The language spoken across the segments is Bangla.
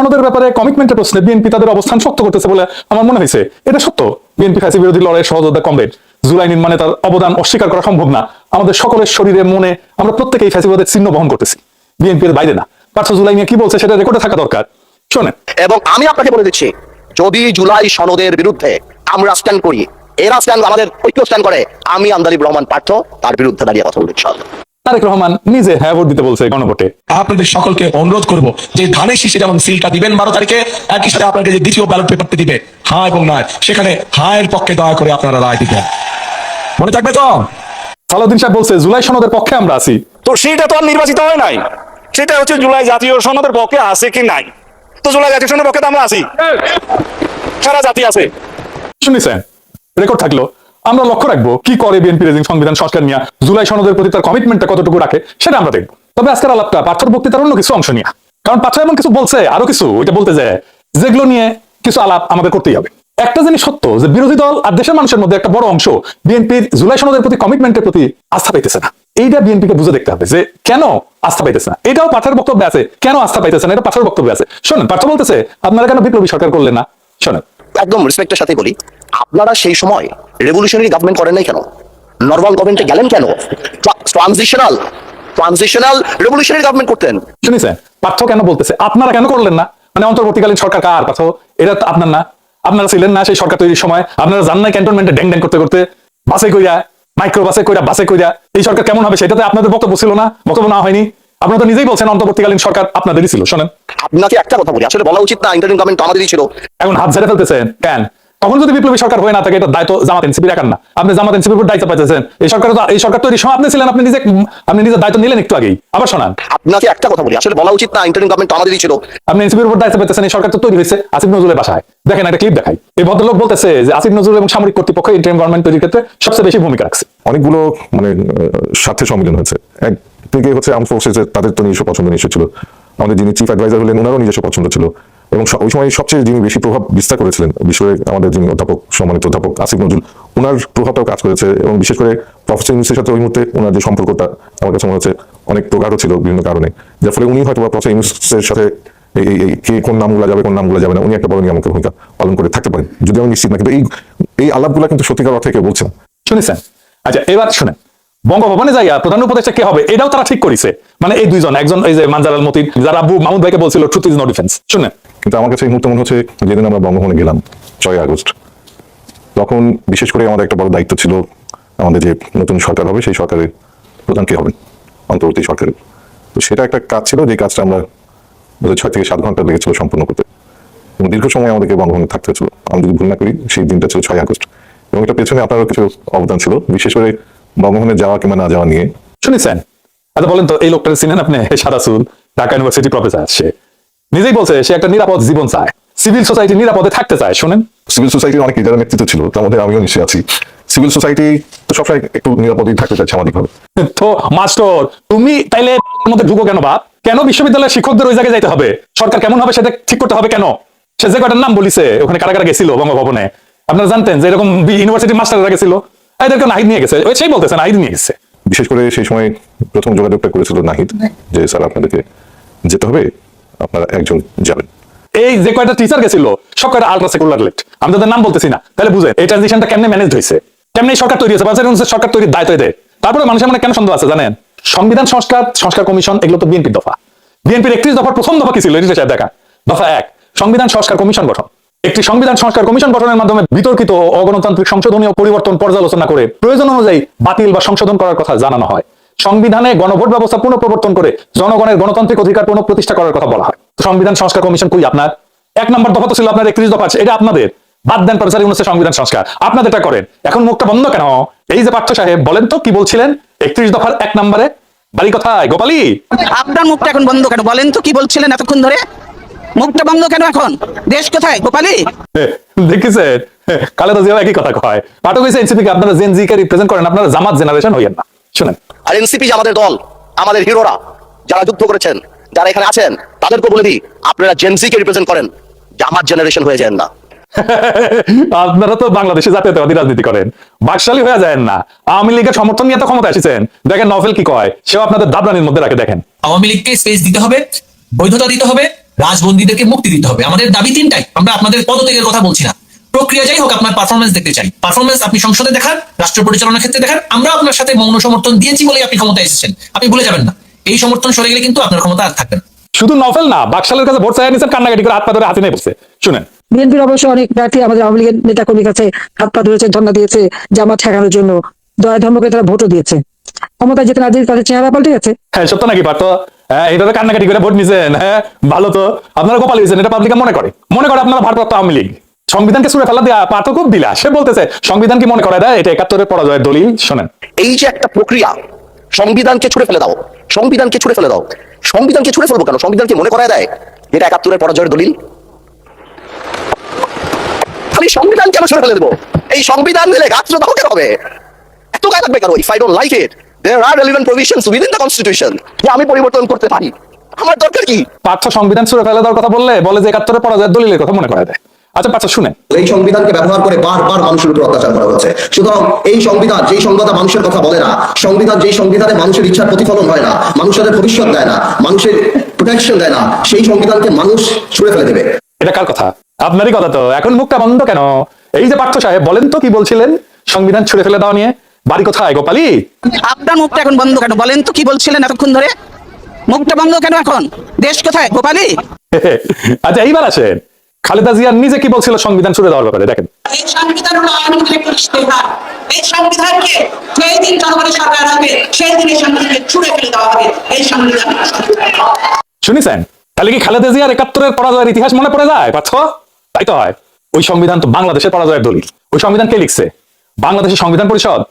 সনদের ব্যাপারে কমিটমেন্টের প্রশ্নে বিএনপি তাদের অবস্থান শক্ত করতেছে বলে আমার মনে হয়েছে। এটা সত্য, বিএনপি ফ্যাসিস্ট বিরোধী লড়াইয়ের সহযোদ্ধা কমরেড। জুলাই নির্মাণে তার অবদান অস্বীকার করা সম্ভব না। আমাদের সকলের শরীরে মনে আমরা প্রত্যেকেই ফ্যাসিবাদের চিহ্ন বহন করতেছি, বিএনপির বাইরে না। পার্থ জুলাই নিয়ে কি বলছে সেটা রেকর্ডে থাকা দরকার। শোনেন, এবং আমি আপনাকে বলে দিচ্ছি, যদি জুলাই সনদের বিরুদ্ধে আমরা স্ট্যান্ড করি, এরা স্ট্যান্ড, আমাদের ঐক্য স্ট্যান্ড করে, আমি আন্দালিব রহমান পার্থ তার বিরুদ্ধে দাঁড়িয়ে কথা বলতে চাই। তারেক রহমান নিজে হ্যাঁ ভোট দিতে বলছে গণভোটে। আপনাদের সকলকে অনুরোধ করব যে ধানের শীষে যেমন সিলটা দিবেন 12 তারিখে, একই সাথে আপনাকে যে দ্বিতীয় ব্যালট পেপারটি দিবে হ্যাঁ এবং না, সেখানে হ্যাঁ এর পক্ষে দয়া করে আপনারা রায় দিবেন। মনে থাকবে তো? সালাউদ্দিন সাহেব বলছে জুলাই সনদের পক্ষে আমরা আছি। তো সেটা তো আর নির্বাচিত হয় নাই, সেটা হচ্ছে জুলাই জাতীয় সনদের পক্ষে আছে কি নাই। তো জুলাই জাতীয় সনদের পক্ষে তো আমরা আছি, সারা জাতি আছে। শুনেছেন, রেকর্ড থাকলো। আমরা লক্ষ্য রাখবো কি করে বিএনপি রেজিং সংবিধান সংস্কার নিয়ে, জুলাই সনদের প্রতি তার কমিটমেন্টটা কতটুকু রাখে সেটা আমরা দেখবো। তবে আজকের আলাপটা পার্থর বক্তৃতার অন্য কিছু অংশ নিয়ে, কারণ পার্থ এমন কিছু বলছে, আরো কিছু ওইটা বলতে যায় যেগুলো নিয়ে কিছু আলাপ আমাদের করতেই হবে। একটা জিনিস সত্য যে বিরোধী দল আর দেশের মানুষের মধ্যে একটা বড় অংশ বিএনপির জুলাই সনদের প্রতি কমিটমেন্টের প্রতি আস্থা পাইতেছে না। এইটা বিএনপিকে বুঝে দেখতে হবে যে কেন আস্থা পাইতেছে না। এটাও পার্থের বক্তব্য আছে, কেন আস্থা পাইতেছে না এটা পার্থের বক্তব্য আছে। শোনেন, পার্থ বলতেছে আপনারা কেন বিপ্লবী সরকার করলেন না। শোনেন, একদম রেসপেক্টের সাথে বলি, আপনারা সেই সময় রেভলিউশনারি গভর্নমেন্ট করেন নাই কেন? নর্মাল গভর্নমেন্টে গেলেন কেন? ট্রানজিশনাল রেভলিউশনারি গভর্নমেন্ট করতেন। শুনেছেন পার্থ কেন বলতেছে আপনারা কেন করলেন না? মানে অন্তর্বর্তীকালীন সরকার কার পার্থ? এটা তো আপনার না, আপনারা ছিলেন না সেই সরকার তৈরির সময়। আপনারা জান না ক্যান্টনমেন্টে ড্যাং ড্যাং করতে করতে বাসে কইরা, মাইক্রো বাসে কইরা, বাসে কইরা এই সরকার কেমন হবে সেটাতে আপনাদের বক্তব্য ছিল না, বক্তব্য না হয়নি। আপনারা তো নিজেই বলছেন অন্তর্বর্তীকালীন সরকার আপনাদেরই ছিল। শোনেন, আপনাকে একটা কথা বলি, আসলে বলা উচিত না ইন্টারিম গভর্নমেন্ট আমাদেরই ছিল। এখন হাত ঝেড়ে ফেলতেছেন কেন? তখন যদি বিপ্লবী সরকার হয়ে না থাকে এটা দায়িত্ব জামাত এনসিপির একার না। আপনি জামাত এনসিপির উপর দায়িত্ব পাইতেছেন। এই সরকার তৈরির সময় আপনি ছিলেন, আপনি নিজের দায়িত্ব নিলেন একটু আগেই। আবার শোনান, আপনাকে একটা কথা বলি, আসলে বলা উচিত না ইন্টারিম গভর্নমেন্ট আমাদেরই ছিল। আপনি এনসিপির উপর দায়িত্ব পাইতেছেন। এই সরকার তো তৈরি হয়েছে আসিফ নজরুলের বাসায়। দেখেন একটা ক্লিপ দেখাই। এই ভদ্রলোক বলতেছে যে আসিফ নজরুল এবং সামরিক কর্তৃপক্ষ ইন্টারিম গভর্নমেন্ট তৈরির ক্ষেত্রে সবচেয়ে বেশি ভূমিকা রাখছে। অনেকগুলো স্বার্থের সম্মিলন হয়েছে। একদিকে হচ্ছে আর্ম ফোর্সেস, তাদের তো নিজস্ব পছন্দ নিশ্চয় ছিল। আমাদের যিনি চিফ অ্যাডভাইজার হলেন ওনারও নিজস্ব পছন্দ ছিল, এবং ওই সময় সবচেয়ে যিনি বেশি প্রভাব বিস্তার করেছিলেন বিশ্বের আমাদের যিনি অধ্যাপক, সম্মানিত অধ্যাপক আসিফ নজরুল, ওনার প্রভাবটাও কাজ করেছে। এবং বিশেষ করে প্রফেসর ইউনূসের সাথে ওই মুহূর্তে ওনার যে সম্পর্কটা আমার কাছে মনে হচ্ছে অনেক প্রগাঢ় ছিল বিভিন্ন কারণে, যার ফলে উনি হয়তো প্রফেসর ইউনূসের সাথে এই কে কোন নামগুলো যাবে কোন নামগুলো যাবে না উনি একটা বড় নিয়ামকের ভূমিকা পালন করে থাকতে পারেন, যদি আমি নিশ্চিত না। কিন্তু এই আলাপগুলো কিন্তু সত্যিকার অর্থে কেউ বলছে না। শুনেছেন? আচ্ছা এবার শুনেন, বঙ্গভবনে যাইয়া প্রধান উপদেষ্টা কে হবে এটাও তারা ঠিক করেছে। মানে এই দুইজন, একজন এই যে মানজার আল মতিন, যারা আবু মাহমুদ ভাইকে বলছিল ট্রুথ ইজ নো ডিফেন্স। শুনেন, কিন্তু আমার কাছে এই মুহূর্তে মনে হচ্ছে যেদিন আমরা বঙ্গভবনে গেলাম 6 আগস্ট, তখন বিশেষ করে আমাদের একটা বড় দায়িত্ব ছিল আমাদের যে নতুন সরকার হবে সেই সরকারের প্রধান কে হবেন, অন্তর্বর্তী সরকারের। তো সেটা একটা কাজ ছিল, যে কাজটা আমরা 6 থেকে 7 ঘন্টা লেগেছিল সম্পূর্ণ করতে, এবং দীর্ঘ সময় আমাদেরকে বঙ্গভবনে থাকতে হয়েছিল। আমি যদি ভুল না করি সেই দিনটা ছিল 6 আগস্ট, এবং এটা পেছনে আপনারও কিছু অবদান ছিল, বিশেষ করে বঙ্গভবনে যাওয়া কিংবা না যাওয়া নিয়ে। শুনেছেন? আচ্ছা বলেন তো, এই লোকটা চিনেন আপনি? সাদা চুল, ঢাকা ইউনিভার্সিটি প্রফেসর। সে নিজেই বলছে সে একটা নিরাপদ জীবন চায়, সিভিল সোসাইটি নিরাপদে থাকতে চায়। শোনেন, সিভিল সোসাইটির অনেক লিডারের নেতৃত্ব ছিল, তার মধ্যে আমিও নিশ্চয়ই আছি। সিভিল সোসাইটি তো সবসময় একটু নিরাপদেই থাকতে চায় সামাজিকভাবে। তো মাস্টার তুমি তাইলে মধ্যে ঢুকো কেন বাপ? কেন বিশ্ববিদ্যালয়ের শিক্ষকদের ওই জায়গায় যাইতে হবে? সরকার কেমন হবে সেটা ঠিক করতে হবে কেন? সে যে কয়টার নাম বলিছে ওখানে কারা কারা গেছিল বঙ্গভবনে, আপনারা জানতেন যে এরকম ইউনিভার্সিটির মাস্টাররা গেছিল? এদেরকে নাহিদ নিয়ে গেছে, ওই সেই বলতেছে নাহিদ নিয়ে গেছে। বিশেষ করে সেই সময় প্রথম যোগাযোগটা করেছিল নাহিদ, যে স্যার আপনাদেরকে যেতে হবে, আপনারা একজন যাবেন। এই যে কয়টা টিচার গেছিল সব কয়টা আলট্রা সেকুলার লেফট, আমি তাদের নাম বলতেছি না। তাহলে বুঝেন এই ট্রানজিশনটা কেমনে ম্যানেজ হয়েছে, কেমনে সরকার তৈরি হয়েছে, সরকার তৈরির দায়িত্ব দেয়। তারপরে মানুষের মনে কেন সন্দেহ আছে জানেন? সংবিধান সংস্কার কমিশন, এগুলো তো বিএনপির দফা। বিএনপির 31 দফার প্রথম দফা কি ছিল? এটা সাহেব দেখা, দফা 1 সংবিধান সংস্কার কমিশন গঠন। একটি সংবিধান সংস্কার কমিশন গঠনের মাধ্যমে বিতর্কিত অগণতান্ত্রিক সংশোধনীয় পরিবর্তন পর্যালোচনা করে প্রয়োজন অনুযায়ী বাতিল বা সংশোধন করার কথা জানানো হয়। সংবিধানে গণভোট ব্যবস্থা পুনঃপ্রবর্তন করে জনগণের গণতান্ত্রিক অধিকার পুনঃপ্রতিষ্ঠা করার কথা বলা হয়। সংবিধান সংস্কার কমিশন কই আপনার? 1 নম্বর দফা তো ছিল আপনার 31 দফা, এটা আপনাদের বাদ দেন। প্রফেসর ইউনূসের সংবিধান সংস্কার আপনাদেরটা করেন। এখন মুখটা বন্ধ কেন? এই যে পার্থ সাহেব বলেন তো কি বলছিলেন 31 দফার 1 নম্বরে? বাড়ি কোথায় গোপালী? আপনার মুখটা এখন বন্ধ কেন বলেন তো? কি বলছিলেন এতক্ষণ ধরে? মুখটা বন্ধ কেন এখন? দেশ কোথায় গোপালী? দেখেছেন খালেদা জিয়া একই কথা কয়। পাঠক হয়েছে এনসিপি কে আপনারা জেন জি কে রিপ্রেজেন্ট করেন, আপনারা জামাত জেনারেশন হইয়েন না। শুনেন, আর এনসিপি যে আমাদের দল, আমাদের হিরোরা যারা যুদ্ধ করেছেন, যারা এখানে আছেন, তাদেরকে বলে দিই আপনারা জেনজি কে রিপ্রেজেন্ট করেন, জামাত জেনারেশন হয়ে যান না। আপনারা তো বাংলাদেশে জাতীয়তাবাদী রাজনীতি করেন, বাকশালী হয়ে যায় না। আওয়ামী লীগের সমর্থন নিয়ে তো ক্ষমতা এসেছেন। দেখেন নভেল কি কয়, সেও আপনাদের দাবরানির মধ্যে রাখে। দেখেন, আওয়ামী লীগকে স্পেস দিতে হবে, বৈধতা দিতে হবে, রাজবন্দীদেরকে মুক্তি দিতে হবে। আমাদের দাবি তিনটাই, আমরা আপনাদের পদত্যাগের কথা বলছি না। প্রক্রিয়া যাই হোক, আপনার পারফরমেন্স দেখতে চাই। পারফরমেন্স আপনি সংসদে দেখান, রাষ্ট্র পরিচালনার ক্ষেত্রে দেখান। আমরা আপনার সাথে মৌন সমর্থন দিয়েছি বলেই আপনি ক্ষমতায় এসেছেন, আপনি ভুলে যাবেন না। এই সমর্থন সরে গেলে কিন্তু আপনার ক্ষমতা আর থাকবে না। শুধু নফেল না, বাকশালের কাছে ভোট চাইয়া নিছেন, কান্নাকাটি করে হাত পা ধরে হাসিনায় বসছে। শুনেন, বিএনপির অবশ্য অনেক প্রার্থী আমাদের আওয়ামী লীগের নেতা কর্মীর কাছে হাত পা ধরেছে, ধর্ণা দিয়েছে জামাত ঠেকানোর জন্য। দয়া ধর্মকে তারা ভোটও দিয়েছে। ক্ষমতায় যেতে না দিয়ে তাদের চেহারা পাল্টে গেছে। হ্যাঁ সত্য নাকি পার্থ? হ্যাঁ এইভাবে কান্নাকাটি করে ভোট নিছেন? হ্যাঁ ভালো তো, আপনারা কপাল হয়েছেন। এটা পাবলিক মনে করে আপনারা ভারপ্রাপ্ত আওয়ামী লীগ। সংবিধানকে ছুঁড়ে ফেলা দেওয়া পার্থ খুব দিলা। সে বলতেছে সংবিধান কি মনে করে দেয় এটা 71-এর পরাজয়ের দলিল। শোনেন, এই যে একটা প্রক্রিয়া, সংবিধানকে ছুড়ে ফেলে দাও, সংবিধানকে ছুড়ে ফেলে দাও। সংবিধানকে ছুড়ে ফেলবো কেন? সংবিধানকে মনে করায় দেয় যেটা 71-এর পরাজয়ের দলিল। আমি সংবিধান কেন ছুড়ে ফেলে দেবো? এই সংবিধান দিলে গাছ দাও কেন হবে? এত গায়ে লাগবে কেন? If I don't like it, there are relevant provisions within the constitution যে আমি পরিবর্তন করতে পারি। আমার দরকার কি? পার্থ সংবিধান ছুঁড়ে ফেলে দেওয়ার কথা বলে যে 71-এর পরাজয়ের দলিলের কথা মনে করায় দেয়। আচ্ছা পার্থ শুনেন, এই সংবিধানকে ব্যবহার করে বারবার মানুষের উপর অত্যাচার করা হচ্ছে। সুতরাং এই সংবিধান যেই সংবিধান মানুষের কথা বলে না, সংবিধান যেই সংবিধানে মানুষের ইচ্ছার প্রতিফলন হয় না, মানুষের ভবিষ্যৎ দেয় না, মানুষের প্রোটেকশন দেয় না, সেই সংবিধানকে মানুষ ছুড়ে ফেলে দেবে। এটা কার কথা? আপনারই কথা তো। এখন মুখটা বন্ধ কেন? এই যে পার্থ সাহেব, বলেন তো কি বলছিলেন সংবিধান ছুড়ে ফেলে দেওয়া নিয়ে? বাড়ি কোথায় গোপালী? আপনার মুখটা এখন বন্ধ কেন? বলেন তো কি বলছিলেন এতক্ষণ ধরে? মুখটা বন্ধ কেন এখন? দেশ কোথায় গোপালী? আচ্ছা এইবার আসেন, খালেদা জিয়া নিজে কি বলছিল সংবিধান ছুড়ে দেওয়ার ব্যাপারে? দেখেন, এই সংবিধান হলো আইনের একটা ইশতেহার। এই সংবিধানকে যেই দিন জনগণের সরকার আসবে সেই দিন এই সংবিধানকে ছুড়ে ফেলে দেওয়া হবে। এই সংবিধান শুনিছেন? তাহলে কি খালেদা জিয়ার 71-এর পরাজয়ের ইতিহাস মনে পড়ে যায় পার্থ? তাই তো হয়। ওই সংবিধান তো বাংলাদেশের পরাজয়ের দলিল। ওই সংবিধান কে লিখছে? বাংলাদেশের সংবিধান পরিষদ।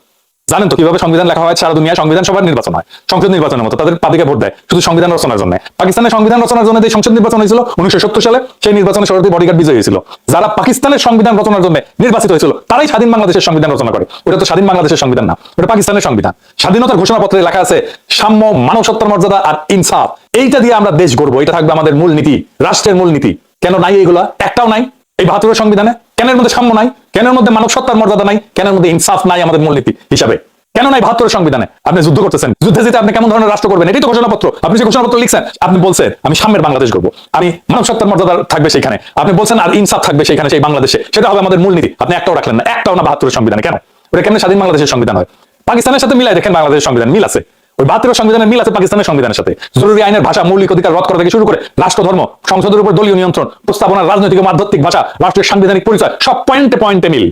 জানেন তো কিভাবে সংবিধান লেখা হয়? সারা দুনিয়ায় সংবিধান সভার নির্বাচন হয়, সংসদ নির্বাচনের মতো। তাদের পাবলিকে ভোট দেয় শুধু সংবিধান রচনার জন্য। পাকিস্তানের সংবিধান রচনার জন্য যে সংসদ নির্বাচন হয়েছিল 1970 সালে, সেই নির্বাচনে সরকারি বডিগার্ড বিজয়ী হয়েছিল। যারা পাকিস্তানের সংবিধান রচনার জন্য নির্বাচিত হয়েছিল তারাই স্বাধীন বাংলাদেশের সংবিধান রচনা করে। ওটা তো স্বাধীন বাংলাদেশের সংবিধান না, ওটা পাকিস্তানের সংবিধান। স্বাধীনতার ঘোষণাপত্রে লেখা আছে সাম্য, মানব সত্তার মর্যাদা আর ইনসাফ। এইটা দিয়ে আমরা দেশ গড়বো, এটা থাকবে আমাদের মূল নীতি, রাষ্ট্রের মূল নীতি। কেন নাই এইগুলা? একটাও নাই এই 72-এর সংবিধানে। কেনের মধ্যে সাম্য নাই? কেনের মধ্যে মানব সত্তার মর্যাদা নাই? কেনের মধ্যে ইনসাফ নাই আমাদের মূলনীতি হিসাবে? কেন নাই 72-এর সংবিধানে? আপনি যুদ্ধ করতেছেন, যুদ্ধে যেতে আপনি কেমন ধরনের রাষ্ট্র করবেন? এটাই তো ঘোষণাপত্র। আপনি যে ঘোষণাপত্র লিখছেন, আপনি বলছেন আমি সাম্যের বাংলাদেশ করবো, আমি মানব সত্তার মর্যাদা থাকবে সেখানে। আপনি বলছেন আর ইনসাফ থাকবে সেখানে, সেই বাংলাদেশে। সেটা হবে আমাদের মূলনীতি। আপনি একটাও রাখলেন না, একটাও না 72-এর সংবিধানে। কেন? ওটা কেমন স্বাধীন বাংলাদেশের সংবিধান হয়? পাকিস্তানের সাথে মিলাই দেখেন, বাংলাদেশের সংবিধান মিল আছে। ওই 72-এর সংবিধানের মিল আছে পাকিস্তানের সংবিধানের সাথে। জরুরি আইনের ভাষা, মৌলিক অধিকার রদ করা থেকে শুরু করে রাষ্ট্র ধর্ম, সংসদের উপর দলীয় নিয়ন্ত্রণ, প্রস্তাবনা, রাজনৈতিক ও আধ্যাত্মিক ভাষা, রাষ্ট্রের সাংবিধানিক পরিচয়, সব পয়েন্টে পয়েন্টে মিল।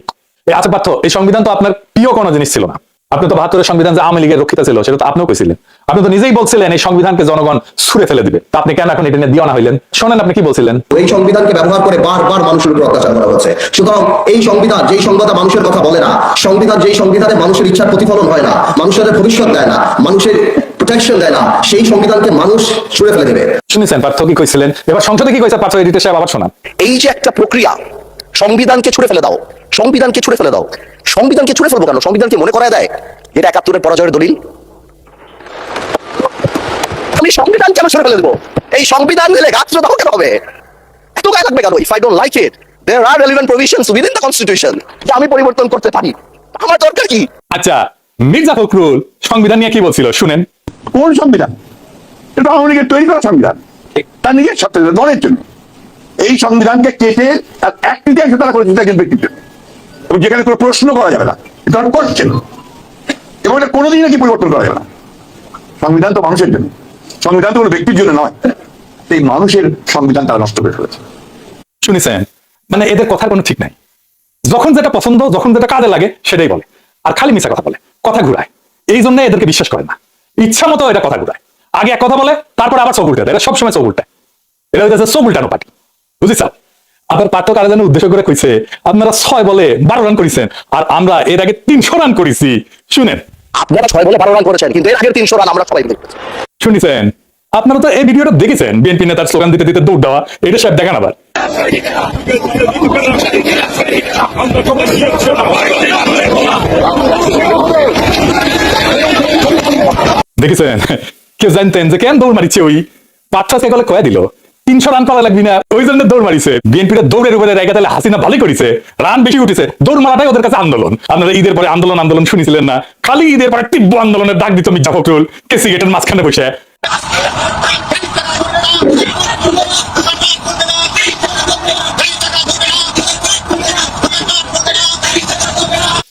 এই আছে পার্থ, এই সংবিধান তো আপনার প্রিয় কোনো জিনিস ছিল না। আপনি তো 72-এর সংবিধান যে আওয়ামী লীগের রক্ষিতা ছিল সেটা তো আপনিও কইছিলেন। আপনি তো নিজেই বলছিলেন এই সংবিধানকে জনগণ ছুঁড়ে ফেলে দিবে। তা আপনি কেন এখন এটা নিয়ে দিওয়ানা হইলেন? শোনেন আপনি কি বলছিলেন। এই সংবিধানকে ব্যবহার করে বারবার মানুষের উপর অত্যাচার করা হচ্ছে। সুতরাং এই সংবিধান যেই সংবিধান মানুষের কথা বলে না, সংবিধান যেই সংবিধানে মানুষের ইচ্ছার প্রতিফলন হয় না, মানুষের ভবিষ্যৎ দেয় না, মানুষের প্রোটেকশন দেয় না, সেই সংবিধানকে মানুষ ছুঁড়ে ফেলে দেবে। শুনেছেন পার্থ কি কইছিলেন? এবার সংসদে কি কইছে পার্থ? এডিটর সাহেব আবার শোনান। এই যে একটা প্রক্রিয়া, সংবিধানকে ছুড়ে ফেলে দাও, সংবিধানকে ছুড়ে ফেলে দাও। সংবিধানকে ছুড়ে ফেলবো কেন? সংবিধানকে মনে করায় দেয় এটা 71-এর পরাজয়ের দলিল। আমি সংবিধান কেন ছুড়ে ফেলে দেবো? এই সংবিধান দিলে গাছ দাও কেন হবে? এত গায়ে লাগবে কেন? If I don't like it, there are relevant provisions within the constitution যে আমি পরিবর্তন করতে পারি। আমার দরকার কি? আচ্ছা, মির্জা ফখরুল সংবিধান নিয়ে কি বলছিল শুনেন। কোন সংবিধান? এটা আওয়ামী লীগের তৈরি করা সংবিধান, তার নিজের স্বার্থে, দলের জন্য। এই সংবিধানকে কেটে তার এক তৃতীয়াংশ তারা করেছে একজন ব্যক্তির জন্য, এবং যেখানে কোনো প্রশ্ন করা যাবে না, এটা করছেন, এবং এটা কোনোদিন নাকি পরিবর্তন করা যাবে না। সংবিধান তো মানুষের জন্য, সংবিধান তো কোনো ব্যক্তির জন্য নয়। এই মানুষের সংবিধান তারা নষ্ট করে ফেলেছে। শুনেছেন? মানে এদের কথার কোনো ঠিক নাই। যখন যেটা পছন্দ, যখন যেটা কাজে লাগে সেটাই বলে, আর খালি মিছা কথা বলে, কথা ঘুরায়। এই জন্য এদেরকে বিশ্বাস করে না, ইচ্ছা মতো এটা কথা ঘুরায়। আগে এক কথা বলে, তারপর আবার চোখ উল্টে দেয়। এরা সবসময় চোখ উল্টায়। এটা হচ্ছে চোখ উল্টানো পার্টি, বুঝিস? আবার পার্থ কারা যেন উদ্দেশ্য করে কইছে আপনারা 6 বলে 12 রান করেছেন, আর আমরা এর আগে 300 রান করেছি। শুনেন, আপনারা 6 বলে 12 রান করেছেন, কিন্তু এর আগের 300 রান আমরা সবাই করেছি। শুনেছেন? আপনারা তো এই ভিডিওটা দেখেছেন, বিএনপি নেতার স্লোগান দিতে দিতে দৌড় দেওয়া। এটা সাহেব দেখান আবার। দেখেছেন? কেউ জানতেন যে কেন দৌড় মারিছে? ওই পাঁচটা গলে কয়া দিল 300 রান করা লাগবি না, ওই জন্য দৌড় মারিছে। বিএনপিটা দৌড়ের উপরে জায়গা তাহলে হাসিনা ভালোই করেছে, রান বেশি উঠেছে। দৌড় মারাটাই ওদের কাছে আন্দোলন। আপনারা ঈদের পরে আন্দোলন আন্দোলন শুনেছিলেন না? খালি ঈদের পরে তীব্র আন্দোলনের ডাক দিত মির্জা ফখরুল কেসি গেটের মাঝখানে বসে।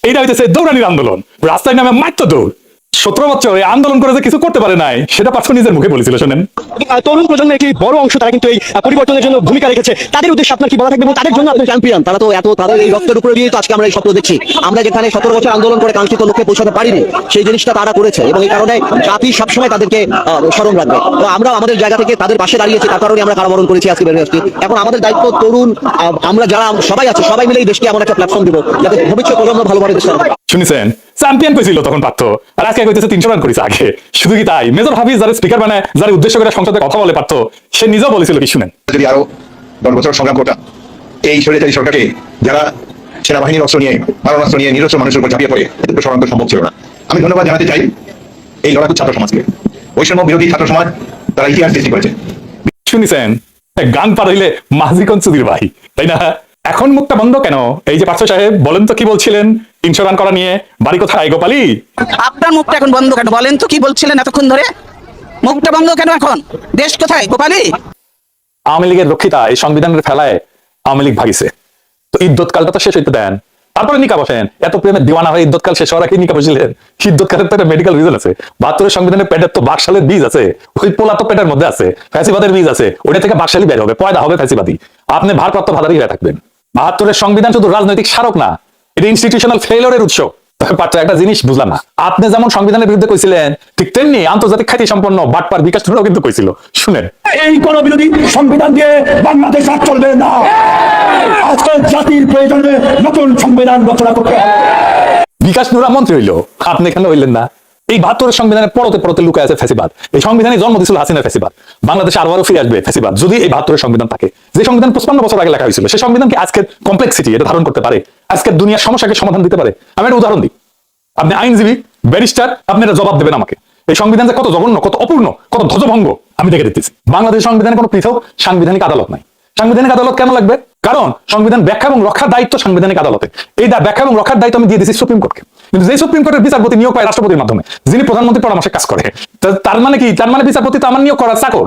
এইটা হইতেছে দৌড়ানির আন্দোলন, রাস্তায় নামে মাত্র দৌড়। 17 বছর এই আন্দোলন করে যে কিছু করতে পারে নাই সেটা পার্থ নিজের মুখে বলেছিল, শোনেন। তরুণ প্রজন্মের একটি বড় অংশ তারা কিন্তু এই পরিবর্তনের জন্য ভূমিকা রেখেছে, তাদের উদ্দেশ্যে আপনার কি বলা থাকবে এবং তাদের জন্য আপনি চ্যাম্পিয়ন? তারা তো তাদের এই রক্তের উপরে দিয়ে তো আজকে আমরা এই স্বপ্ন দেখছি। আমরা যেখানে 17 বছর আন্দোলন করে কাঙ্ক্ষিত লক্ষ্যে পৌঁছাতে পারিনি, সেই জিনিসটা তারা করেছে এবং এই কারণে জাতি সবসময় তাদেরকে স্মরণ রাখবে। তো আমরা আমাদের জায়গা থেকে তাদের পাশে দাঁড়িয়েছি, তার কারণে আমরা কারাবরণ করেছি, আজকে বেরিয়ে আসছি। এখন আমাদের দায়িত্ব তরুণ আমরা যারা সবাই আছে সবাই মিলে এই দেশকে এমন একটা প্ল্যাটফর্ম দিব যাতে ভবিষ্যৎ প্রজন্ম ভালোভাবে দেশটা শুনেছেন, চ্যাম্পিয়ন কইছিল তখন পার্থ, আর আজকে কইতেছে 300 রান করেছে আগে। শুধু কি তাই, মেজর হাফিজ যারা স্পিকার বানায়, যারা উদ্দেশ্য করে সংসদে কথা বলে পার্থ, সে নিজেও বলেছিল কি শুনেন। যদি আরো 10 বছর সংগ্রাম করতাম এই স্বৈরাচারী সরকারকে, যারা সেনাবাহিনীর অস্ত্র নিয়ে মারণাস্ত্র নিয়ে নিরস্ত্র মানুষের উপর ঝাঁপিয়ে পড়ে, এতে সরানো সম্ভব ছিল না। আমি ধন্যবাদ জানাতে চাই এই লড়াকু ছাত্র সমাজকে, বৈষম্য বিরোধী ছাত্র সমাজ, তারা ইতিহাস সৃষ্টি করেছে। শুনেছেন, গান পার হইলে মাঝি কনসুদির ভাই, তাই না? এখন মুখটা বন্ধ কেন? এই যে পার্থ সাহেব বলেন তো কি বলছিলেন ইন্স্যুরেন্স করা নিয়ে? বাড়ি কোথায় গোপালী? আপনার মুখটা এখন বন্ধ কেন? বলেন তো কি বলছিলেন এতক্ষণ ধরে? মুখটা বন্ধ কেন এখন? দেশ কোথায় গোপালী? আওয়ামী লীগের রক্ষিতা এই সংবিধানের ফেলায় আওয়ামী লীগ ভাগিছে, তো ইদ্যৎ কালটা তো শেষ হইতে দেন, তারপরে নিকা বসেন। এত প্রেমের দিওয়ানা হয়ে ইদ্যৎ কাল শেষ হওয়ার আগে নিকা বসিলেন? ইদ্যৎ কালের তো একটা মেডিকেল রিজন আছে। 72 সংবিধানের পেটের তো বাকশালের বীজ আছে, ওই পোলা তো পেটের মধ্যে আছে, ফ্যাসিবাদের বীজ আছে, ওটা থেকে বাকশালী বের হবে, পয়দা হবে ফ্যাসিবাদী। আপনি ভারপ্রাপ্ত ভাতারি হয়ে থাকবেন। 72 সংবিধান শুধু রাজনৈতিক স্মারক না, এটা ইনস্টিটিউশনাল ফেইলিওরের উৎস। পার্থ একটা জিনিস বুঝলাম না, আপনি যেমন সংবিধানের বিরুদ্ধে কইছিলেন, ঠিক তেমনি আন্তর্জাতিক খ্যাতি সম্পন্ন বাটপার বিকাশ ঠুরাও কিন্তু কইছিল। শুনেন, এই কোন বিরোধী সংবিধান দিয়ে বাংলাদেশ আর চলবে না। আজকে জাতির প্রয়োজনে নতুন সংবিধান রচনা করতে হবে। বিকাশ নুরা মন্ত্রী হইলো, আপনি এখানে হইলেন না। এই 72 সংবিধানের পরতে পরতে লুকায় আছে ফ্যাসিবাদ। এই সংবিধানে জন্ম দিয়েছিল হাসিনার ফ্যাসিবাদ। বাংলাদেশে আবারও ফিরে আসবে ফ্যাসিবাদ যদি এই 72 সংবিধান থাকে। যে সংবিধান 55 বছর আগে লেখা হয়েছিল, সেই সংবিধান কি আজকের কমপ্লেক্সিটি এটা ধারণ করতে পারে? আজকের দুনিয়ার সমস্যাকে সমাধান দিতে পারে? আমি একটা উদাহরণ দিই, আপনি আইনজীবী, ব্যারিস্টার, আপনি এটা জবাব দেবেন আমাকে। এই সংবিধান যে কত জঘন্য, কত অপূর্ণ, কত ধ্বজভঙ্গ আমি দেখে দিতেছি। বাংলাদেশ সংবিধানে কোনো পৃথক সাংবিধানিক আদালত নাই। সাংবিধানিক আদালত কেন লাগবে? কারণ সংবিধান ব্যাখ্যা এবং রক্ষার দায়িত্ব সাংবিধানিক আদালতে। এই ব্যাখ্যা এবং রক্ষার দায়িত্ব আমি দিয়ে দিচ্ছি সুপ্রিম কোর্টকে। কিন্তু যে সুপ্রিম কোর্টের বিচারপতি নিয়োগ পায় রাষ্ট্রপতির মাধ্যমে, যিনি প্রধানমন্ত্রীর পরামর্শে কাজ করে, তার মানে কি? তার মানে বিচারপতি তো আমার নিয়োগ করার চাকর।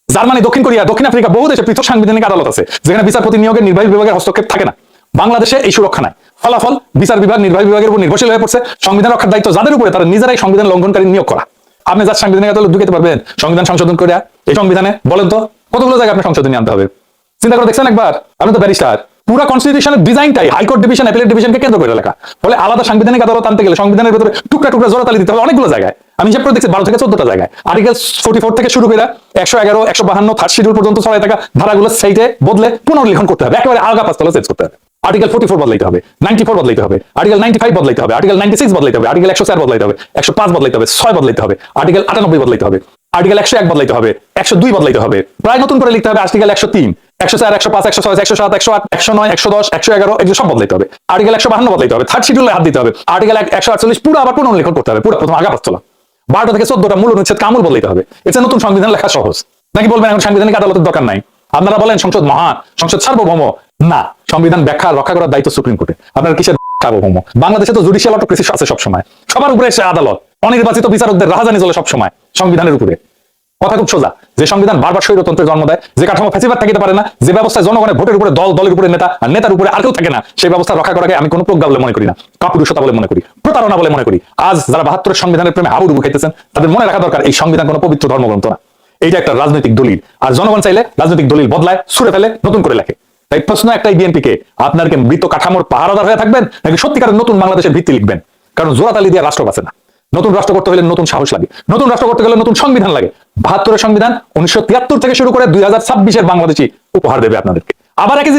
জার্মানি, দক্ষিণ কোরিয়া, দক্ষিণ আফ্রিকা বহু দেশে পৃথক সাংবিধানিক আদালত আছে, যেখানে বিচারপতি নিয়োগের নির্বাহী বিভাগের হস্তক্ষেপ থাকে না। বাংলাদেশে এই সুরক্ষা নাই। ফলাফল, বিচার বিভাগ নির্বাহী বিভাগের উপর নির্ভরশীল হয়ে পড়ছে। সংবিধান রক্ষার দায়িত্ব যাদের উপরে, তারা নিজেরাই সংবিধান লঙ্ঘনকারী নিয়োগ করা। আপনি যার সাংবিধানিক আদালত ঢুকাতে পারবেন সংবিধান সংশোধন করে? এই সংবিধানে বলেন তো কতগুলো জায়গায় আপনি সংশোধনী আনতে হবে? চিন্তা করে দেখছেন একবার? আপনি তো ব্যারিস্টার। পুরো কনস্টিটিউশনের ডিজাইনটাই হাইকোর্ট ডিভিশন, অ্যাপিলেট ডিভিশনকে কেন্দ্র করে লেখা। ফলে আলাদা সাংবিধানিক আদালত আনতে গেলে সংবিধানের ভিতরে টুকরা টুকরা জোড়াতালি দিতে হবে অনেকগুলো জায়গায়। আমি হিসাব করে দেখছি 12 থেকে 14টা জায়গায়। আর্টিকেল 44 থেকে শুরু করে 111, 152, থার্ড শিডিউল পর্যন্ত ছড়াই থাকা ধারাগুলো সেইটে বদলে পুনর্লিখন করতে হবে, একেবারে আলগা পাঁচতলা চেঞ্জ করতে হবে। আর্টিকেল 44 বদলাইতে হবে, 94 বদলাইতে হবে, আর্টিকেল 95 বদলাইতে হবে, আর্টিকেল 96 বদলাইতে হবে, আর্টিকেল 104 বদলাইতে হবে, 105 বদলাইতে হবে, 6 বদলাইতে হবে, আর্টিকেল 98 বদলাইতে হবে, আর্টিকেল 101 বদলাইতে হবে, 102 বদলাইতে হবে, প্রায় নতুন করে লিখতে হবে আর্টিকেল 103, 104, 105, 106, 107, 108, 109, 110, 111 এগুলো সব বদলাইতে হবে। আর্টিকেল 152 বদলাইতে হবে, থার্ড শিডিউলে হাত দিতে হবে। আর্টিকেল 148 পুরো আবার পুনর্লিখন করতে হবে, পুরো প্রথম আগা পাঁচতলা। 12টা থেকে 14টা মূল অনুচ্ছেদ কামল বদলাইতে হবে। এটা নতুন সংবিধান লেখা সহজ নাকি? বলবেন এখন সাংবিধানিক আদালতের দরকার নাই? আপনারা বলেন সংসদ মহান, সংসদ সার্বভৌম। না, সংবিধান ব্যাখ্যা রক্ষা করার দায়িত্ব সুপ্রিম কোর্টে। আপনার কিসের সার্বভৌম? বাংলাদেশে তো জুডিশিয়াল অটোক্রেসি আছে সবসময়, সবার উপরে এসে আদালত, অনির্বাচিত বিচারকদের রাজধানী চলে সবসময় সংবিধানের উপরে। কথা খুব সোজা, যে সংবিধান বারবার স্বৈরতন্ত্রের জন্ম দেয়, যে কাঠামো ফ্যাসিবাদ থাকিতে পারে না, যে ব্যবস্থায় জনগণের ভোটের উপরে দল, দলের উপরে নেতা, আর নেতার উপরে আর কেউ থাকে না, সেই ব্যবস্থা রক্ষা করাকে আমি কোনো প্রজ্ঞা বলে মনে করি না, কাপুরুষতা বলে মনে করি, প্রতারণা বলে মনে করি। আজ যারা 72 সংবিধানের প্রেমে হাবুডুবু খাইতেছেন, তাদের মনে রাখা দরকার এই সংবিধান কোনো পবিত্র ধর্মগ্রন্থ না। এইটা একটা রাজনৈতিক দলিল, আর জনগণ চাইলে রাজনৈতিক দলিল বদলায়, ছুড়ে ফেলে, নতুন করে লেখে। তাই প্রশ্ন একটাই বিএনপিকে, আপনার কি মৃত কাঠামোর পাহারাদার হয়ে থাকবেন, নাকি সত্যিকারের নতুন বাংলাদেশের ভিত্তি লিখবেন? কারণ জোড়াতালি দিয়ে রাষ্ট্র বাঁচে না। নতুন রাষ্ট্র করতে হলে নতুন সাহস লাগে, নতুন রাষ্ট্র করতে গেলে নতুন সংবিধান লাগে। 72 সংবিধান 1973 থেকে শুরু করে 2026 বাংলাদেশি উপহার দেবে আপনাদেরকে। আবার একই